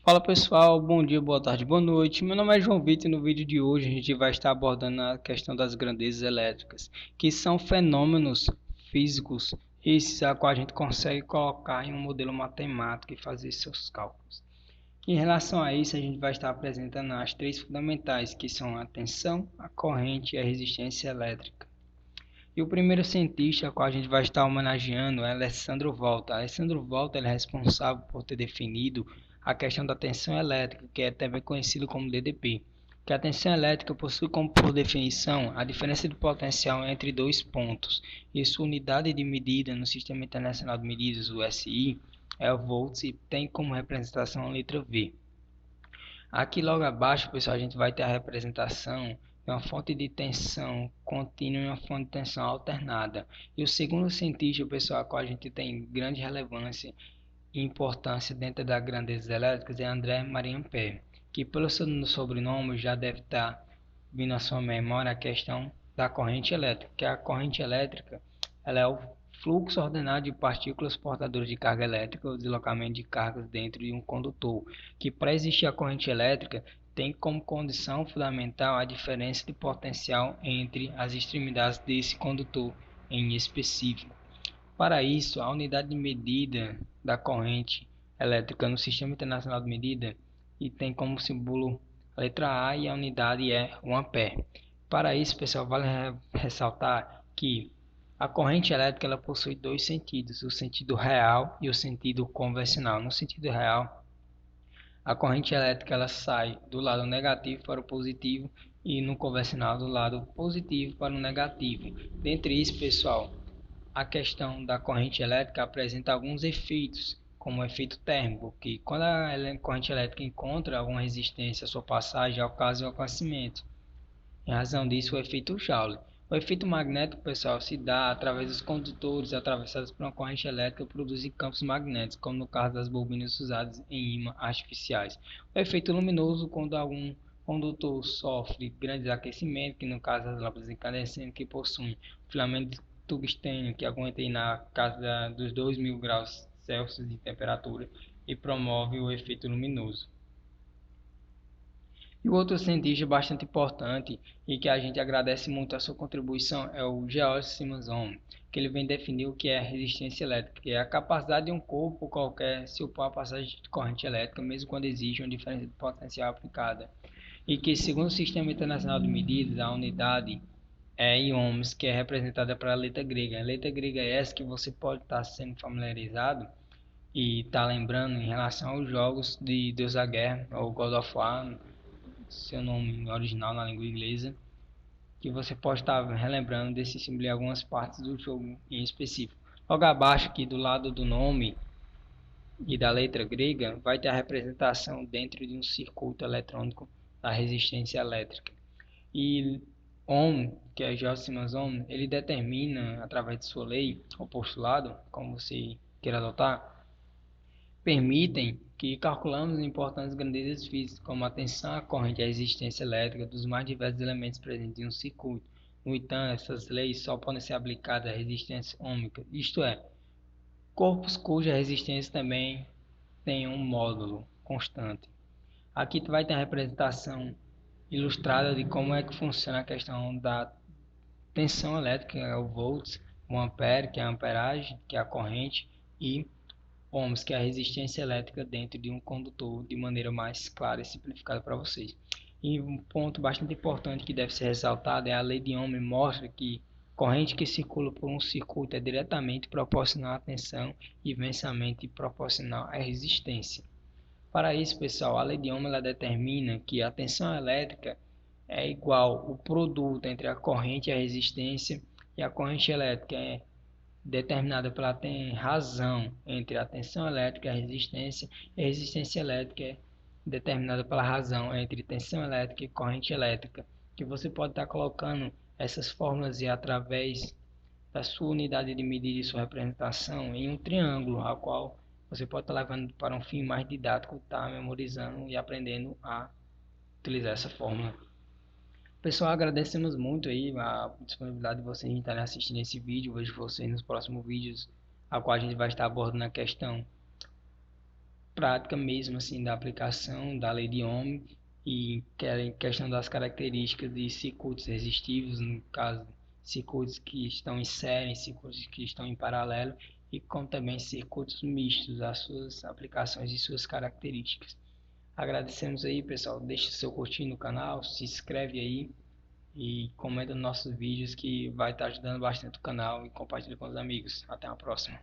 Fala pessoal, bom dia, boa tarde, boa noite. Meu nome é João Vitor e no vídeo de hoje a gente vai estar abordando a questão das grandezas elétricas, que são fenômenos físicos, esses a qual a gente consegue colocar em um modelo matemático e fazer seus cálculos. Em relação a isso, a gente vai estar apresentando as três fundamentais, que são a tensão, a corrente e a resistência elétrica. E o primeiro cientista a qual a gente vai estar homenageando é Alessandro Volta. Alessandro Volta ele é responsável por ter definido a questão da tensão elétrica, que é também conhecido como DDP. Que a tensão elétrica possui como por definição a diferença de potencial entre dois pontos, e sua unidade de medida no Sistema Internacional de Medidas, o SI, é o volts e tem como representação a letra V. Aqui logo abaixo, pessoal, a gente vai ter a representação de uma fonte de tensão contínua e uma fonte de tensão alternada. E o segundo cientista, pessoal, a qual a gente tem grande relevância e importância dentro das grandezas elétricas é André Maria Ampère, que pelo seu sobrenome já deve estar vindo à sua memória a questão da corrente elétrica, que a corrente elétrica ela é o fluxo ordenado de partículas portadoras de carga elétrica, o deslocamento de cargas dentro de um condutor, que para existir a corrente elétrica tem como condição fundamental a diferença de potencial entre as extremidades desse condutor em específico. Para isso, a unidade de medida da corrente elétrica no Sistema Internacional de Medida e tem como símbolo a letra A e a unidade é 1 ampere. Para isso, pessoal, vale ressaltar que a corrente elétrica ela possui dois sentidos, o sentido real e o sentido convencional. No sentido real, a corrente elétrica ela sai do lado negativo para o positivo e no convencional do lado positivo para o negativo. Dentre isso, pessoal, a questão da corrente elétrica apresenta alguns efeitos, como o efeito térmico, que quando a corrente elétrica encontra alguma resistência à sua passagem, ocorre o aquecimento. Em razão disso, o efeito Joule. O efeito magnético, pessoal, se dá através dos condutores atravessados por uma corrente elétrica que produzem campos magnéticos, como no caso das bobinas usadas em ímãs artificiais. O efeito luminoso, quando algum condutor sofre grandes aquecimentos, que no caso das lâmpadas incandescentes que possuem filamento de tungstênio que aguenta aí na casa dos 2000 graus Celsius de temperatura e promove o efeito luminoso. E o outro cientista bastante importante e que a gente agradece muito a sua contribuição é o George Simonson, que ele vem definir o que é resistência elétrica, que é a capacidade de um corpo qualquer se opor à passagem de corrente elétrica, mesmo quando existe uma diferença de potencial aplicada. E que, segundo o Sistema Internacional de Medidas, a unidade é em ohms, que é representada pela letra grega. A letra grega é essa que você pode estar sendo familiarizado e estar lembrando em relação aos jogos de Deus da Guerra, ou God of War, seu nome original na língua inglesa, que você pode estar relembrando desse símbolo em algumas partes do jogo em específico. Logo abaixo aqui do lado do nome e da letra grega vai ter a representação dentro de um circuito eletrônico da resistência elétrica. E Ohm, que é George Simon's Ohm, ele determina através de sua lei, ou postulado, como você queira adotar, permitem que calculamos importantes grandezas físicas, como a tensão, a corrente e a resistência elétrica dos mais diversos elementos presentes em um circuito. No entanto, essas leis só podem ser aplicadas à resistência ômica, isto é, corpos cuja resistência também tem um módulo constante. Aqui tu vai ter a representação ilustrada de como é que funciona a questão da tensão elétrica, que é o volts, o ampere, que é a amperagem, que é a corrente, e ohms, que é a resistência elétrica dentro de um condutor, de maneira mais clara e simplificada para vocês. E um ponto bastante importante que deve ser ressaltado é a lei de Ohm mostra que corrente que circula por um circuito é diretamente proporcional à tensão e inversamente proporcional à resistência. Para isso, pessoal, a lei de Ohm ela determina que a tensão elétrica é igual o produto entre a corrente e a resistência, e a corrente elétrica é determinada pela razão entre a tensão elétrica e a resistência elétrica é determinada pela razão entre tensão elétrica e corrente elétrica, que você pode estar colocando essas fórmulas e através da sua unidade de medida e sua representação em um triângulo, a qual você pode estar levando para um fim mais didático, estar memorizando e aprendendo a utilizar essa fórmula. Pessoal, agradecemos muito aí a disponibilidade de vocês em estarem assistindo esse vídeo. Vejo vocês nos próximos vídeos, a qual a gente vai estar abordando a questão prática mesmo assim da aplicação da lei de Ohm e em questão das características de circuitos resistivos, no caso, circuitos que estão em série, circuitos que estão em paralelo e como também circuitos mistos, as suas aplicações e suas características. Agradecemos aí, pessoal. Deixe seu curtir no canal, se inscreve aí e comenta nos nossos vídeos que vai estar ajudando bastante o canal e compartilha com os amigos. Até a próxima.